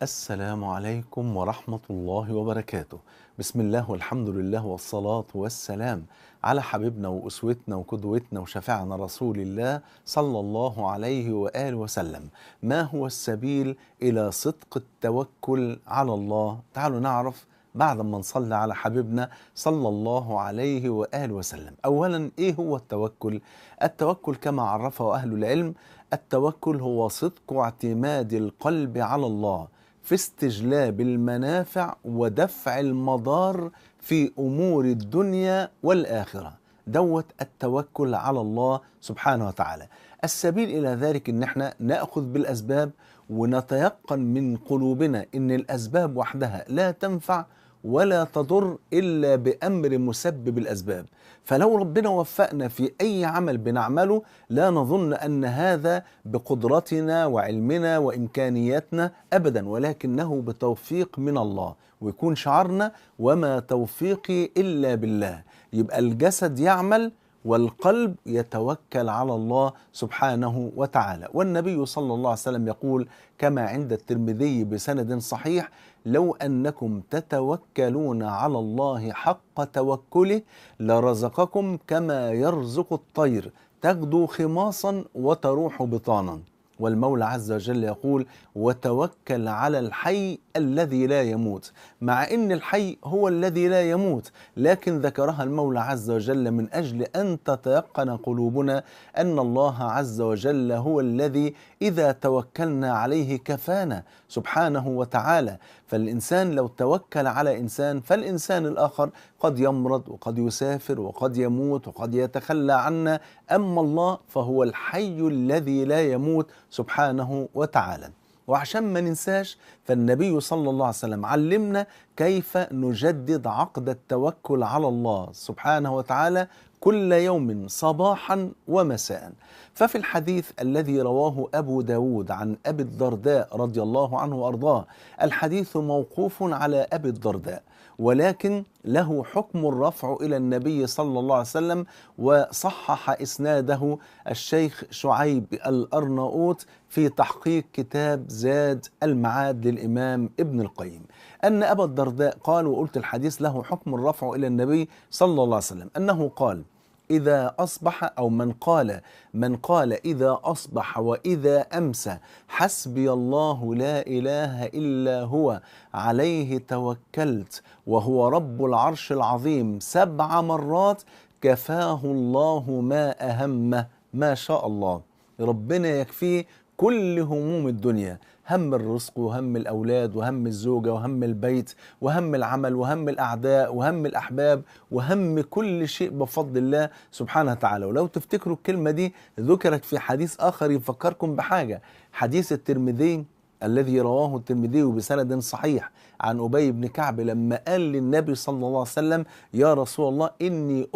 السلام عليكم ورحمة الله وبركاته. بسم الله والحمد لله والصلاة والسلام على حبيبنا وأسوتنا وقدوتنا وشفيعنا رسول الله صلى الله عليه وآله وسلم. ما هو السبيل إلى صدق التوكل على الله؟ تعالوا نعرف بعد ما نصلي على حبيبنا صلى الله عليه وآله وسلم. أولا، إيه هو التوكل؟ التوكل كما عرفه أهل العلم: التوكل هو صدق اعتماد القلب على الله في استجلاب المنافع ودفع المضار في أمور الدنيا والآخرة. دوت التوكل على الله سبحانه وتعالى. السبيل إلى ذلك إن احنا نأخذ بالأسباب ونتيقن من قلوبنا إن الأسباب وحدها لا تنفع ولا تضر إلا بأمر مسبب الأسباب. فلو ربنا وفقنا في أي عمل بنعمله لا نظن أن هذا بقدرتنا وعلمنا وإمكانياتنا أبدا، ولكنه بتوفيق من الله، ويكون شعارنا: وما توفيقي إلا بالله. يبقى الجسد يعمل والقلب يتوكل على الله سبحانه وتعالى. والنبي صلى الله عليه وسلم يقول كما عند الترمذي بسند صحيح: لو أنكم تتوكلون على الله حق توكله لرزقكم كما يرزق الطير تغدو خماصا وتروح بطانا. والمولى عز وجل يقول: وتوكل على الحي الذي لا يموت. مع ان الحي هو الذي لا يموت، لكن ذكرها المولى عز وجل من اجل ان تتيقن قلوبنا ان الله عز وجل هو الذي اذا توكلنا عليه كفانا سبحانه وتعالى. فالانسان لو توكل على انسان فالانسان الاخر قد يمرض وقد يسافر وقد يموت وقد يتخلى عنا، اما الله فهو الحي الذي لا يموت سبحانه وتعالى. وعشان ما ننساش، فالنبي صلى الله عليه وسلم علمنا كيف نجدد عقد التوكل على الله سبحانه وتعالى كل يوم صباحا ومساء. ففي الحديث الذي رواه أبو داود عن أبي الدرداء رضي الله عنه وأرضاه، الحديث موقوف على أبي الدرداء ولكن له حكم الرفع إلى النبي صلى الله عليه وسلم، وصحح إسناده الشيخ شعيب الأرناؤوط في تحقيق كتاب زاد المعاد للإمام ابن القيم، أن أبا الدرداء قال، وقلت الحديث له حكم الرفع إلى النبي صلى الله عليه وسلم، أنه قال: إذا أصبح أو من قال إذا أصبح وإذا أمسى حسبي الله لا إله إلا هو عليه توكلت وهو رب العرش العظيم 7 مرات كفاه الله ما أهمه. ما شاء الله، ربنا يكفيه كل هموم الدنيا، هم الرزق وهم الأولاد وهم الزوجة وهم البيت وهم العمل وهم الأعداء وهم الأحباب وهم كل شيء بفضل الله سبحانه وتعالى. ولو تفتكروا الكلمة دي ذكرت في حديث آخر يفكركم بحاجة، حديث الترمذي الذي رواه الترمذي بسند صحيح عن أبي بن كعب لما قال للنبي صلى الله عليه وسلم: يا رسول الله إني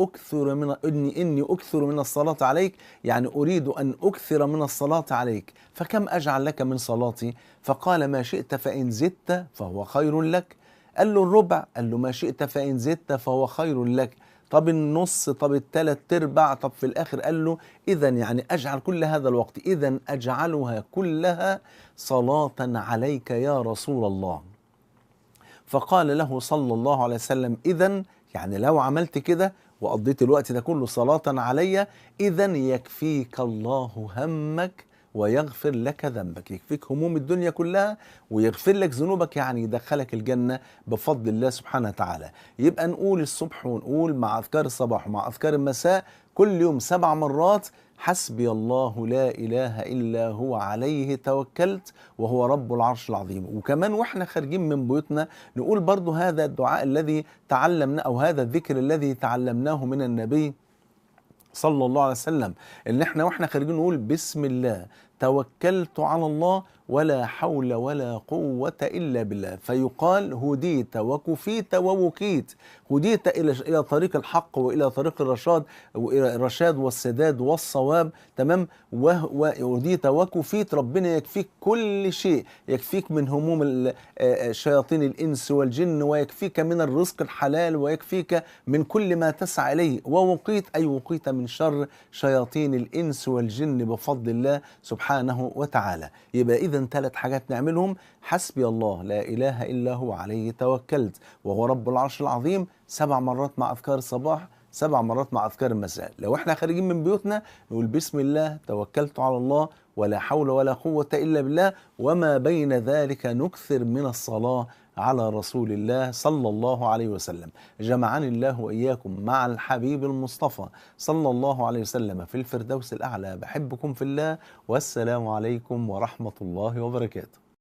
أكثر من الصلاة عليك، يعني أريد أن أكثر من الصلاة عليك، فكم أجعل لك من صلاتي؟ فقال: ما شئت فإن زدت فهو خير لك. قال له: الربع. قال له: ما شئت فإن زدت فهو خير لك. طب النص؟ طب الثلاث ارباع؟ طب في الآخر قال له: إذا يعني أجعل كل هذا الوقت، إذا أجعلها كلها صلاة عليك يا رسول الله. فقال له صلى الله عليه وسلم: إذا يعني لو عملت كده وقضيت الوقت ده كله صلاة علي، إذا يكفيك الله همك ويغفر لك ذنبك، يكفيك هموم الدنيا كلها ويغفر لك ذنوبك، يعني يدخلك الجنة بفضل الله سبحانه وتعالى. يبقى نقول الصبح ونقول مع أذكار الصباح ومع أذكار المساء كل يوم 7 مرات: حسبي الله لا إله إلا هو عليه توكلت وهو رب العرش العظيم. وكمان واحنا خارجين من بيوتنا نقول برضو هذا الدعاء الذي تعلمنا، أو هذا الذكر الذي تعلمناه من النبي صلى الله عليه وسلم، ان احنا واحنا خارجين نقول: بسم الله توكلت على الله ولا حول ولا قوة إلا بالله. فيقال: هديت وكفيت ووكيت، هديت إلى طريق الحق وإلى طريق الرشاد وإلى الرشاد والسداد والصواب، تمام؟ وهديت وكفيت، ربنا يكفيك كل شيء، يكفيك من هموم شياطين الإنس والجن، ويكفيك من الرزق الحلال، ويكفيك من كل ما تسعى إليه. ووقيت أي وقيت من شر شياطين الإنس والجن بفضل الله سبحانه سبحانه وتعالى. يبقى إذا 3 حاجات نعملهم: حسبي الله لا إله إلا هو عليه توكلت وهو رب العرش العظيم 7 مرات مع أذكار الصباح، 7 مرات مع أذكار المساء. لو احنا خارجين من بيوتنا نقول بسم الله توكلت على الله ولا حول ولا قوة إلا بالله، وما بين ذلك نكثر من الصلاة على رسول الله صلى الله عليه وسلم. جمعني الله وإياكم مع الحبيب المصطفى صلى الله عليه وسلم في الفردوس الأعلى. بحبكم في الله، والسلام عليكم ورحمة الله وبركاته.